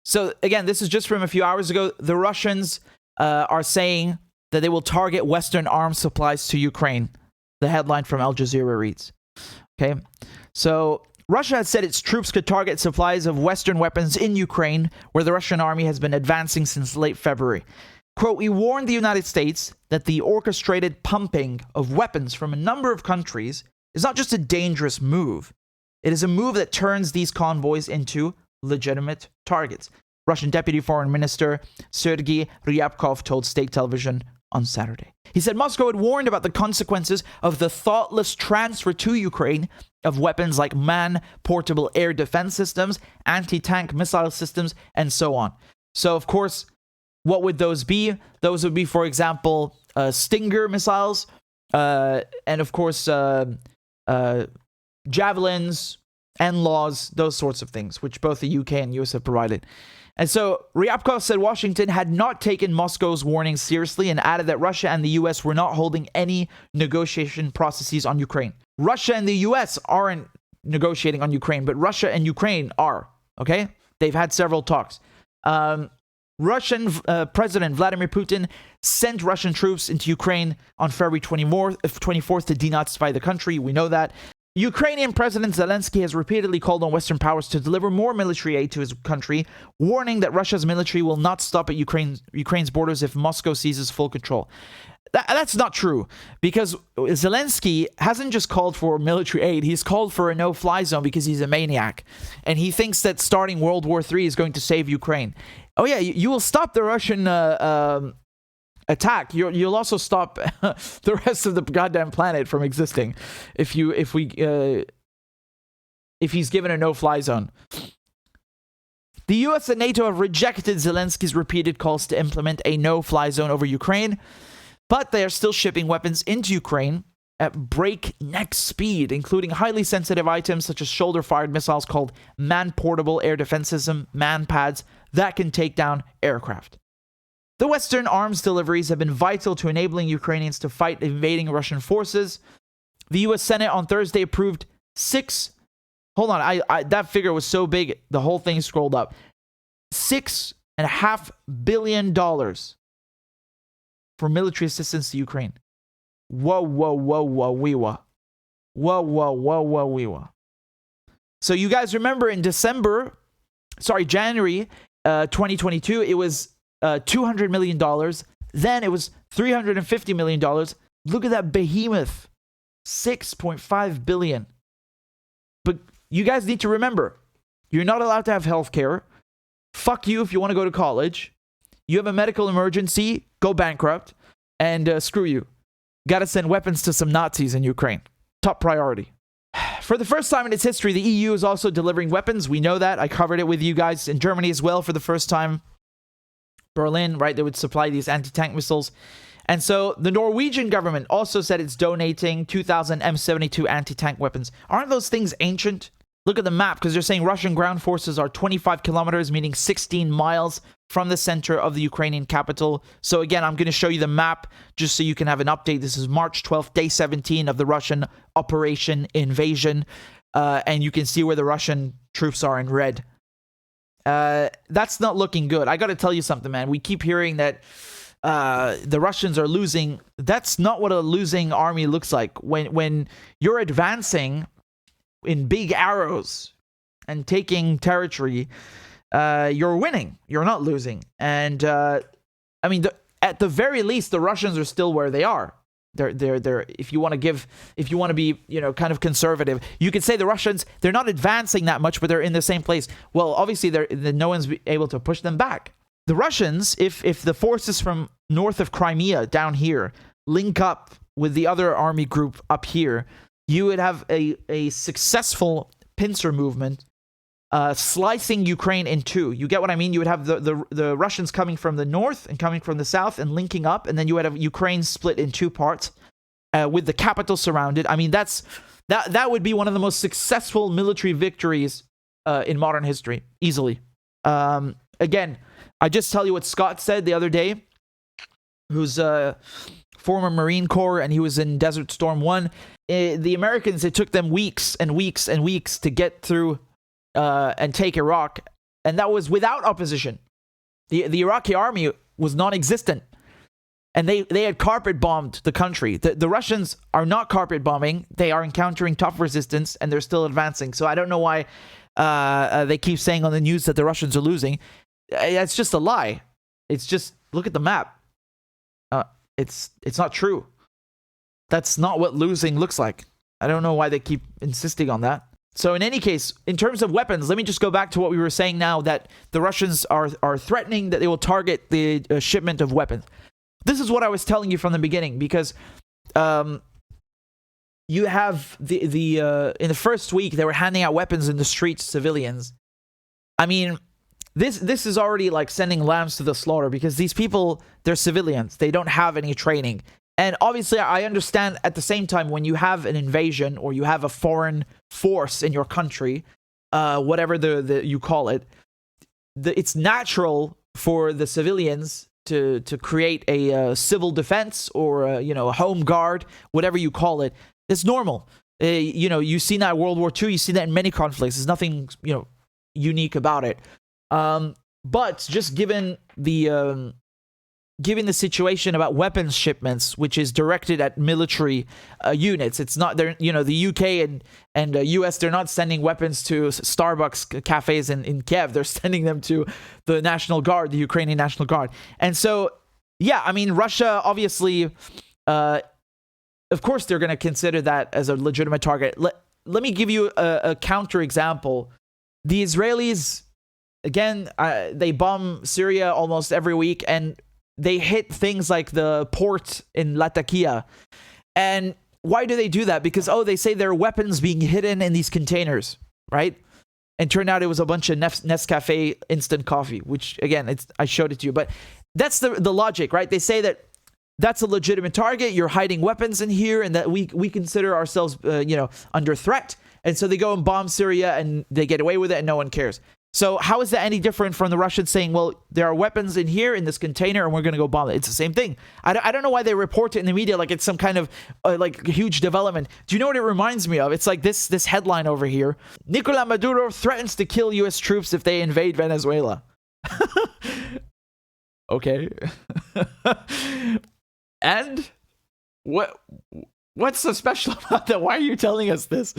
So again, this is just from a few hours ago. The Russians are saying that they will target Western arms supplies to Ukraine. The headline from Al Jazeera reads. Okay, so Russia has said its troops could target supplies of Western weapons in Ukraine, where the Russian army has been advancing since late February. Quote, we warned the United States that the orchestrated pumping of weapons from a number of countries is not just a dangerous move. It is a move that turns these convoys into legitimate targets. Russian Deputy Foreign Minister Sergei Ryabkov told state television on Saturday. He said Moscow had warned about the consequences of the thoughtless transfer to Ukraine of weapons like man-portable air defense systems, anti-tank missile systems, and so on. So, of course, what would those be? Those would be, for example, Stinger missiles, and of course, javelins, NLAWs, those sorts of things, which both the UK and US have provided. And so Ryabkov said Washington had not taken Moscow's warnings seriously and added that Russia and the US were not holding any negotiation processes on Ukraine. Russia and the US aren't negotiating on Ukraine, but Russia and Ukraine are, okay? They've had several talks. Russian President Vladimir Putin sent Russian troops into Ukraine on February 24th to denazify the country. We know that. Ukrainian President Zelensky has repeatedly called on Western powers to deliver more military aid to his country, warning that Russia's military will not stop at Ukraine's borders if Moscow seizes full control. That's not true, because Zelensky hasn't just called for military aid, he's called for a no-fly zone because he's a maniac. And he thinks that starting World War III is going to save Ukraine. Oh yeah, you will stop the Russian attack. You'll also stop the rest of the goddamn planet from existing if he's given a no-fly zone. The US and NATO have rejected Zelensky's repeated calls to implement a no-fly zone over Ukraine, but they are still shipping weapons into Ukraine at breakneck speed, including highly sensitive items such as shoulder-fired missiles called man-portable air defense system, MANPADS, that can take down aircraft. The Western arms deliveries have been vital to enabling Ukrainians to fight invading Russian forces. The U.S. Senate on Thursday approved hold on, that figure was so big, the whole thing scrolled up. $6.5 billion for military assistance to Ukraine. Whoa, wee-wah. Whoa, wee-wah. So you guys remember in January 2022, it was $200 million. Then it was $350 million. Look at that behemoth. $6.5 billion. But you guys need to remember, you're not allowed to have health care. Fuck you if you want to go to college. You have a medical emergency, go bankrupt. And screw you. Gotta send weapons to some Nazis in Ukraine. Top priority. For the first time in its history, the EU is also delivering weapons. We know that. I covered it with you guys. In Germany as well for the first time. Berlin, right, they would supply these anti-tank missiles. And so the Norwegian government also said it's donating 2,000 M72 anti-tank weapons. Aren't those things ancient? Look at the map, because they're saying Russian ground forces are 25 kilometers, meaning 16 miles from the center of the Ukrainian capital. So again, I'm going to show you the map just so you can have an update. This is March 12th, day 17 of the Russian Operation Invasion. And you can see where the Russian troops are in red. That's not looking good. I got to tell you something, man. We keep hearing that the Russians are losing. That's not what a losing army looks like. When you're advancing in big arrows and taking territory, you're winning. You're not losing. And I mean, at the very least, the Russians are still where they are. They're if you want to be, kind of conservative, you could say the Russians, they're not advancing that much, but they're in the same place. Well, obviously no one's able to push them back. The Russians, if the forces from north of Crimea down here link up with the other army group up here, you would have a successful pincer movement, slicing Ukraine in two. You get what I mean? You would have the Russians coming from the north and coming from the south and linking up, and then you would have Ukraine split in two parts, with the capital surrounded. I mean, that would be one of the most successful military victories in modern history, easily. Again, I just tell you what Scott said the other day, who's former Marine Corps, and he was in Desert Storm 1. The Americans, it took them weeks and weeks and weeks to get through and take Iraq. And that was without opposition. The Iraqi army was non-existent. And they had carpet bombed the country. The Russians are not carpet bombing. They are encountering tough resistance, and they're still advancing. So I don't know why they keep saying on the news that the Russians are losing. It's just a lie. It's just, look at the map. It's not true. That's not what losing looks like. I don't know why they keep insisting on that. So in any case, in terms of weapons, let me just go back to what we were saying now, that the Russians are threatening that they will target the shipment of weapons. This is what I was telling you from the beginning, because you have the in the first week they were handing out weapons in the streets to civilians. I mean, this is already like sending lambs to the slaughter, because these people, they're civilians. They don't have any training. And obviously, I understand at the same time, when you have an invasion or you have a foreign force in your country, whatever you call it, it's natural for the civilians to create a civil defense or a home guard, whatever you call it. It's normal. You've seen that in World War II. You've seen that in many conflicts. There's nothing unique about it. But just given the situation about weapons shipments, which is directed at military units, it's not there. The UK and US, they're not sending weapons to Starbucks cafes in Kiev. They're sending them to the National Guard, the Ukrainian National Guard. And so, yeah, I mean, Russia obviously, of course, they're going to consider that as a legitimate target. Let me give you a counter example. The Israelis, again, they bomb Syria almost every week, and they hit things like the port in Latakia. And why do they do that? Because, they say there are weapons being hidden in these containers, right? And turned out it was a bunch of Nescafe instant coffee, which, again, I showed it to you. But that's the logic, right? They say that that's a legitimate target. You're hiding weapons in here, and that we consider ourselves, under threat. And so they go and bomb Syria, and they get away with it, and no one cares. So how is that any different from the Russians saying, well, there are weapons in here in this container and we're going to go bomb it? It's the same thing. I don't know why they report it in the media like it's some kind of huge development. Do you know what it reminds me of? It's like this headline over here. Nicolás Maduro threatens to kill U.S. troops if they invade Venezuela. Okay. And what's so special about that? Why are you telling us this?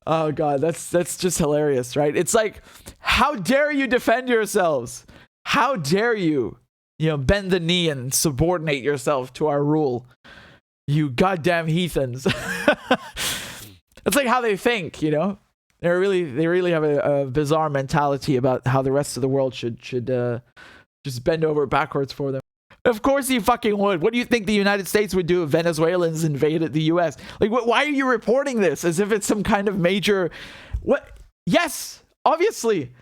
Oh God, that's just hilarious, right? It's like, how dare you defend yourselves? How dare you, bend the knee and subordinate yourself to our rule? You goddamn heathens. That's like how they think, They really have a bizarre mentality about how the rest of the world should just bend over backwards for them. Of course he fucking would. What do you think the United States would do if Venezuelans invaded the U.S.? Like, why are you reporting this as if it's some kind of major... What? Yes, obviously.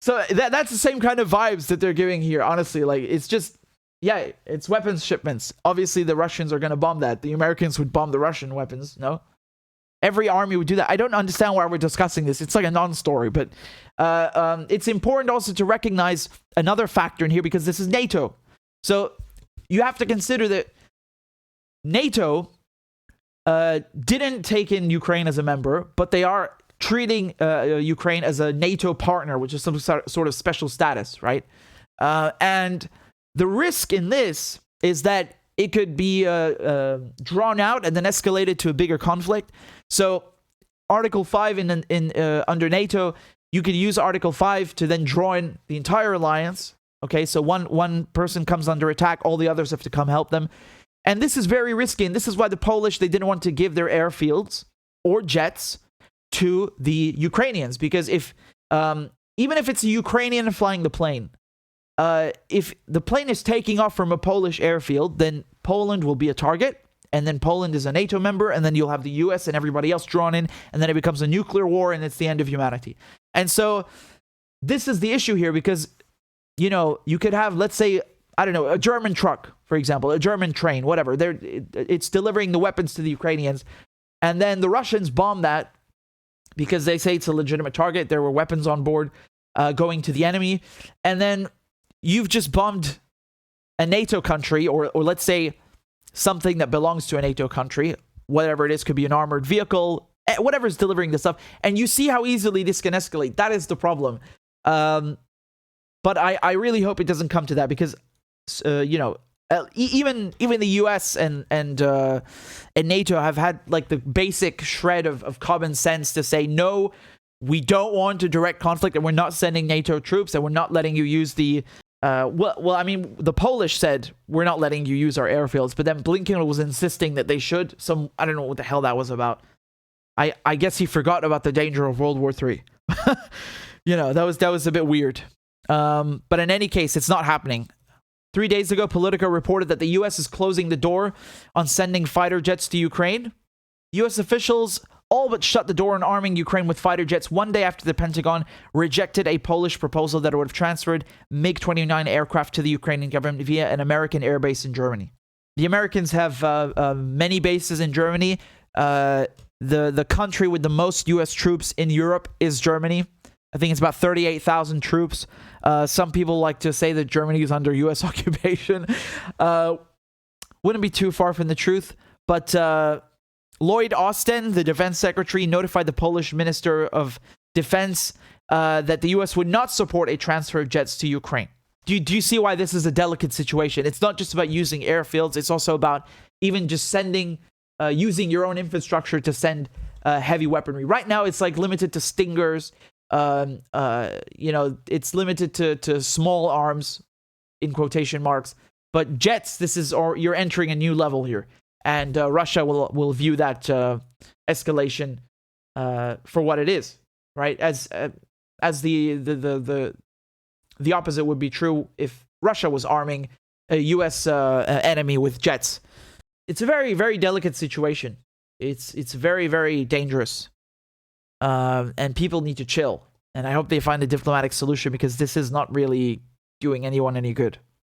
So that's the same kind of vibes that they're giving here, honestly. Like, it's just... Yeah, it's weapons shipments. Obviously, the Russians are going to bomb that. The Americans would bomb the Russian weapons, no? Every army would do that. I don't understand why we're discussing this. It's like a non-story, but it's important also to recognize another factor in here, because this is NATO. So you have to consider that NATO didn't take in Ukraine as a member, but they are treating Ukraine as a NATO partner, which is some sort of special status, right? And the risk in this is that it could be drawn out and then escalated to a bigger conflict. So Article 5 under NATO, you could use Article 5 to then draw in the entire alliance. Okay, so one person comes under attack, all the others have to come help them. And this is very risky, and this is why the Polish, they didn't want to give their airfields or jets to the Ukrainians, because if even if it's a Ukrainian flying the plane, if the plane is taking off from a Polish airfield, then Poland will be a target, and then Poland is a NATO member, and then you'll have the US and everybody else drawn in, and then it becomes a nuclear war, and it's the end of humanity. And so this is the issue here, because you could have, let's say, I don't know, a German truck, for example, a German train, whatever. It's delivering the weapons to the Ukrainians. And then the Russians bomb that because they say it's a legitimate target. There were weapons on board going to the enemy. And then you've just bombed a NATO country, or let's say something that belongs to a NATO country, whatever it is, could be an armored vehicle, whatever's delivering this stuff. And you see how easily this can escalate. That is the problem. But I really hope it doesn't come to that, because even the US and NATO have had like the basic shred of common sense to say, no, we don't want a direct conflict, and we're not sending NATO troops, and we're not letting you use the I mean, the Polish said we're not letting you use our airfields, but then Blinken was insisting that they should. I don't know what the hell that was about. I guess he forgot about the danger of World War III. That was a bit weird. But in any case, it's not happening. 3 days ago, Politico reported that the U.S. is closing the door on sending fighter jets to Ukraine. U.S. officials all but shut the door on arming Ukraine with fighter jets 1 day after the Pentagon rejected a Polish proposal that would have transferred MiG-29 aircraft to the Ukrainian government via an American airbase in Germany. The Americans have many bases in Germany. The country with the most U.S. troops in Europe is Germany. I think it's about 38,000 troops. Some people like to say that Germany is under U.S. occupation. Wouldn't be too far from the truth. But Lloyd Austin, the defense secretary, notified the Polish Minister of Defense that the U.S. would not support a transfer of jets to Ukraine. Do you see why this is a delicate situation? It's not just about using airfields. It's also about even just using your own infrastructure to send heavy weaponry. Right now, it's like limited to Stingers. It's limited to small arms, in quotation marks. But jets, you're entering a new level here. And Russia will view that escalation for what it is, right? As the opposite would be true if Russia was arming a U.S. enemy with jets. It's a very, very delicate situation. It's very, very dangerous, and people need to chill. And I hope they find a diplomatic solution, because this is not really doing anyone any good.